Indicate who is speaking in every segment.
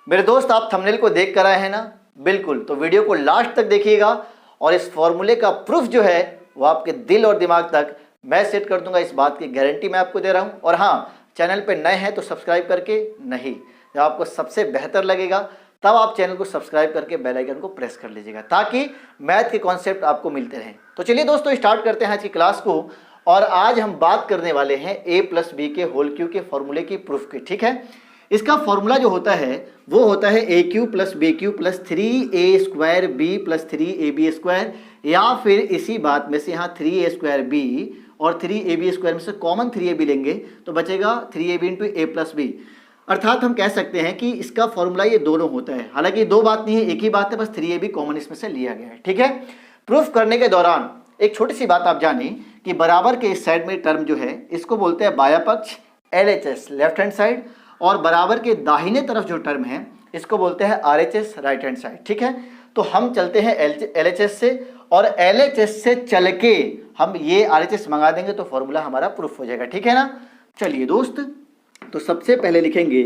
Speaker 1: मेरे दोस्त, आप थंबनेल को देख कर आए हैं ना? बिल्कुल, तो वीडियो को लास्ट तक देखिएगा और इस फॉर्मूले का प्रूफ जो है वो आपके दिल और दिमाग तक मैं सेट कर दूंगा, इस बात की गारंटी मैं आपको दे रहा हूं। और हाँ, चैनल पे नए हैं तो सब्सक्राइब करके नहीं, जब आपको सबसे बेहतर लगेगा तब आप चैनल को सब्सक्राइब करके बेल आइकन को प्रेस कर लीजिएगा, ताकि मैथ के कॉन्सेप्ट आपको मिलते रहें। तो चलिए दोस्तों, स्टार्ट करते हैं आज की क्लास को। और आज हम बात करने वाले हैं a प्लस बी के होल क्यू के फॉर्मूले की प्रूफ की। ठीक है, इसका फॉर्मूला जो होता है वो होता है a cube plus b cube plus 3a² b plus 3ab², या फिर इसी बात में से यहाँ 3a² बी और 3ab² में से कॉमन 3ab लेंगे तो बचेगा 3ab into A plus B. अर्थात हम कह सकते हैं कि इसका फॉर्मूला ये दोनों होता है। हालांकि दो बात नहीं है, एक ही बात है, बस 3ab कॉमन इसमें से लिया गया है। ठीक है, प्रूफ करने के दौरान एक छोटी सी बात आप जानी कि बराबर के इस साइड में टर्म जो है इसको बोलते हैं बाया पक्ष, LHS लेफ्ट हैंड साइड, और बराबर के दाहिने तरफ जो टर्म है इसको बोलते हैं RHS राइट हैंड साइड। ठीक है, तो हम चलते हैं LHS से, और LHS से चल के हम ये RHS मंगा देंगे तो फॉर्मूला हमारा प्रूफ हो जाएगा। ठीक है ना? चलिए दोस्त, तो सबसे पहले लिखेंगे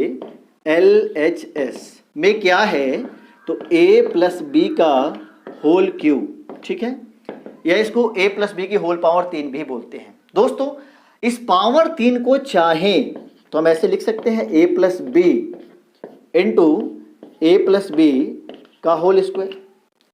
Speaker 1: LHS में क्या है, तो a प्लस बी का होल क्यूब। ठीक है, या इसको a प्लस बी की होल पावर 3 भी बोलते हैं। दोस्तों, इस पावर 3 को चाहें तो हम ऐसे लिख सकते हैं a plus B into A plus B का होल स्क्वायर।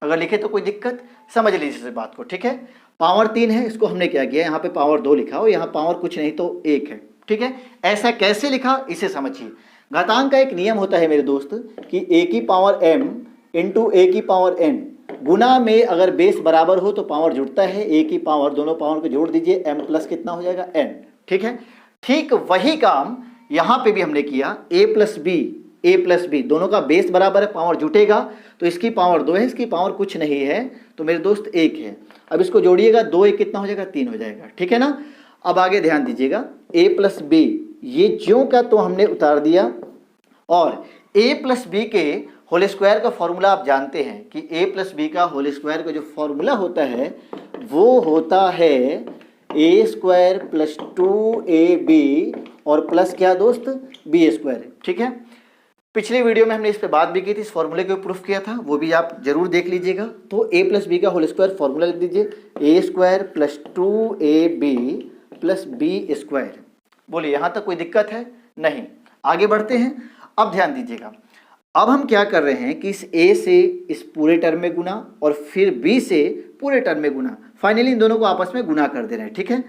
Speaker 1: अगर लिखे तो कोई दिक्कत, समझ लीजिए इस बात को। ठीक है, पावर 3 है, इसको हमने क्या किया, यहाँ पे पावर 2 लिखा हो, यहाँ पावर कुछ नहीं तो 1 है। ठीक है, ऐसा कैसे लिखा इसे समझिए। घातांक का एक नियम होता है मेरे दोस्त कि a की पावर m इंटू ए की पावर n, गुना में अगर बेस बराबर हो तो पावर जुड़ता है, a की पावर, दोनों पावर को जोड़ दीजिए, m प्लस कितना हो जाएगा n। ठीक है, ठीक वही काम यहाँ पे भी हमने किया, a प्लस बी दोनों का बेस बराबर है, पावर जुटेगा तो इसकी पावर 2 है, इसकी पावर कुछ नहीं है तो मेरे दोस्त 1 है। अब इसको जोड़िएगा, 2 1 कितना हो जाएगा, 3 हो जाएगा। ठीक है ना? अब आगे ध्यान दीजिएगा, a प्लस बी ये ज्यों का तो हमने उतार दिया, और a प्लस बी के होल स्क्वायर का फॉर्मूला आप जानते हैं कि a प्लस बी का होल स्क्वायर का जो फॉर्मूला होता है वो होता है a² प्लस 2ab और प्लस क्या दोस्त, b²। ठीक है, पिछले वीडियो में हमने इस पे बात भी की थी, इस फॉर्मूले को प्रूफ किया था, वो भी आप जरूर देख लीजिएगा। तो a प्लस बी का होल स्क्वायर फॉर्मूला लिख दीजिए, a² plus 2ab plus b²। बोलिए, यहाँ तक कोई दिक्कत है? नहीं। आगे बढ़ते हैं। अब ध्यान दीजिएगा, अब हम क्या कर रहे हैं कि इस a से इस पूरे टर्म में गुना और फिर b से पूरे टर्म में गुना, फाइनली इन दोनों को आपस में गुना कर दे रहे हैं। ठीक है,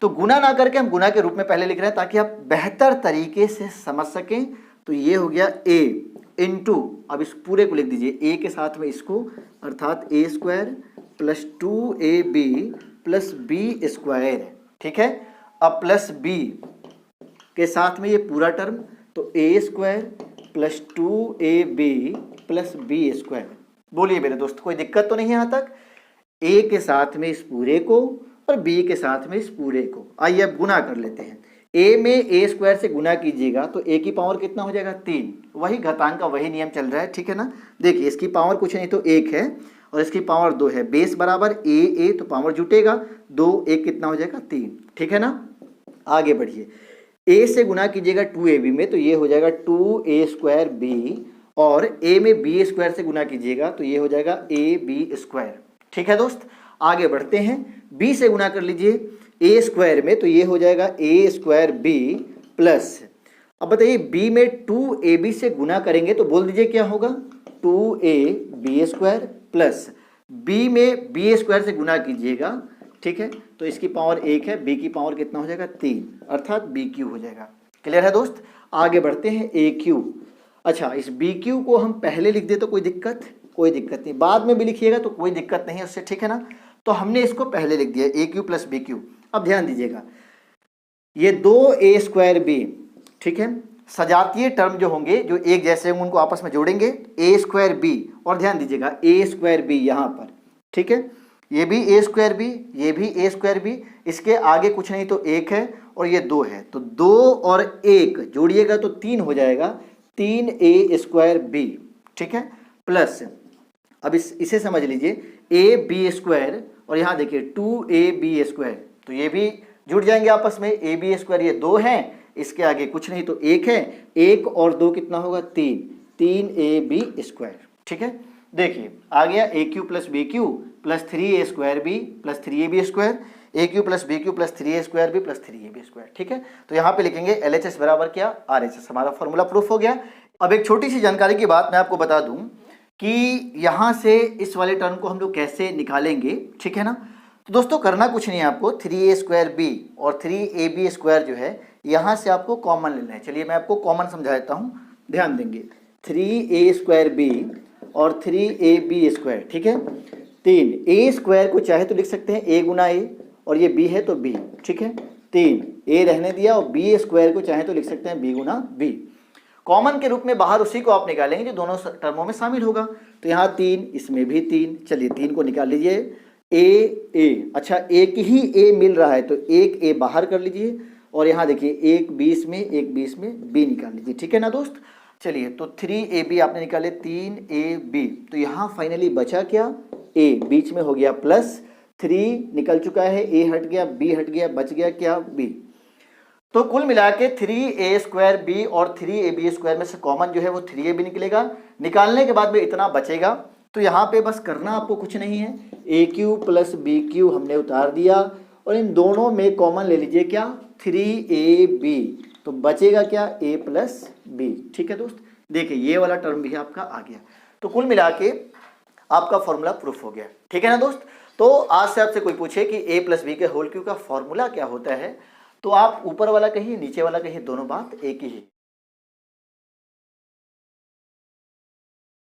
Speaker 1: तो गुना ना करके हम गुना के रूप में पहले लिख रहे हैं ताकि आप बेहतर तरीके से समझ सकें। तो ये हो गया a इंटू, अब इस पूरे को लिख दीजिए a के साथ में इसको, अर्थात a² plus 2ab plus b²। ठीक है, अब प्लस b के साथ में ये पूरा टर्म, तो a² plus 2ab plus b²। बोलिए मेरे दोस्त, कोई दिक्कत तो नहीं है यहाँ तक? a के साथ में इस पूरे को और b के साथ में इस पूरे को। आइए अब गुना कर लेते हैं। a में a² से गुना कीजिएगा तो a की पावर कितना हो जाएगा, 3। वही घातांक का वही नियम चल रहा है। ठीक है ना? देखिए, इसकी पावर कुछ नहीं तो 1 है और इसकी पावर 2 है, बेस बराबर a तो पावर जुटेगा, 2 1 कितना हो जाएगा, 3। ठीक है ना? आगे बढ़िए, a से गुना कीजिएगा 2ab में तो ये हो जाएगा 2a²b, और a में b² से गुना कीजिएगा तो ये हो जाएगा ab²। ठीक है दोस्त, आगे बढ़ते हैं। b से गुना कर लीजिए a² में तो ये हो जाएगा a²b प्लस, अब बताइए b में 2ab से गुना करेंगे तो बोल दीजिए क्या होगा, 2ab² प्लस b में b² से गुना कीजिएगा। ठीक है, तो इसकी पावर 1 है, b की पावर कितना हो जाएगा, 3, अर्थात bq हो जाएगा। क्लियर है दोस्त? आगे बढ़ते हैं, aq। अच्छा, इस bq को हम पहले लिख दे तो कोई दिक्कत? कोई दिक्कत नहीं, बाद में भी लिखिएगा तो कोई दिक्कत नहीं है उससे। ठीक है ना? तो हमने इसको पहले लिख दिया aq प्लस bq। अब ध्यान दीजिएगा, ये 2a²b, ठीक है, सजातीय टर्म जो होंगे, जो एक जैसे होंगे, उनको आपस में जोड़ेंगे, a²b, और ध्यान दीजिएगा a²b यहाँ पर। ठीक है, ये भी a²b, ये भी a²b, इसके आगे कुछ नहीं तो 1 है और ये 2 है, तो 2 और 1 जोड़िएगा तो 3 हो जाएगा, 3a²b। ठीक है, प्लस, अब इसे समझ लीजिए ab² और यहाँ देखिए 2ab², तो ये भी जुड़ जाएंगे आपस में, ab², ये 2 हैं, इसके आगे कुछ नहीं तो 1 है, 1 और 2 कितना होगा, 3, 3ab²। ठीक है, देखिए आ गया AQ plus BQ plus 3a²b plus 3ab², AQ plus BQ plus 3a²b plus 3ab²। ठीक है, तो यहाँ पे लिखेंगे LHS बराबर क्या, RHS। हमारा फॉर्मूला प्रूफ हो गया। अब एक छोटी सी जानकारी की बात मैं आपको बता दूं कि यहाँ से इस वाले टर्म को हम लोग कैसे निकालेंगे। ठीक है ना, तो दोस्तों करना कुछ नहीं है आपको, 3a²b और 3ab² जो है यहाँ से आपको कॉमन लेना है। चलिए मैं आपको कॉमन समझा देता हूँ, ध्यान देंगे। 3a²b और 3ab²। ठीक है, 3a² को चाहे तो लिख सकते हैं a गुना a, और ये b है तो b। ठीक है, 3a रहने दिया, और b² को चाहे तो लिख सकते हैं b गुना b। कॉमन के रूप में बाहर उसी को आप निकालेंगे जो दोनों टर्मों में शामिल होगा। तो यहाँ 3, इसमें भी 3। चलिए 3 को निकाल लीजिए, a। अच्छा, एक ही a मिल रहा है तो एक a बाहर कर लीजिए, और यहाँ देखिए एक 20 में एक 20 में b निकाल लीजिए। ठीक है ना दोस्त, चलिए तो 3ab आपने निकाले, 3ab। तो यहाँ फाइनली बचा क्या, a बीच में हो गया प्लस 3 निकल चुका है, a हट गया, b हट गया, बच गया क्या, b। तो कुल मिला के 3a²b और 3ab² में से कॉमन जो है वो 3ab निकलेगा। निकालने के बाद में इतना बचेगा, तो यहाँ पे बस करना आपको कुछ नहीं है, AQ प्लस BQ हमने उतार दिया, और इन दोनों में कॉमन ले लीजिए क्या, 3ab। तो बचेगा क्या, a प्लस b। ठीक है दोस्त, देखिए ये वाला टर्म भी आपका आ गया। तो कुल मिला के आपका फॉर्मूला प्रूफ हो गया। ठीक है ना दोस्त, तो आज से आपसे कोई पूछे कि a प्लस b के होल क्यूब का फॉर्मूला क्या होता है, तो आप ऊपर वाला कहिए नीचे वाला कहिए, दोनों बात एक ही है।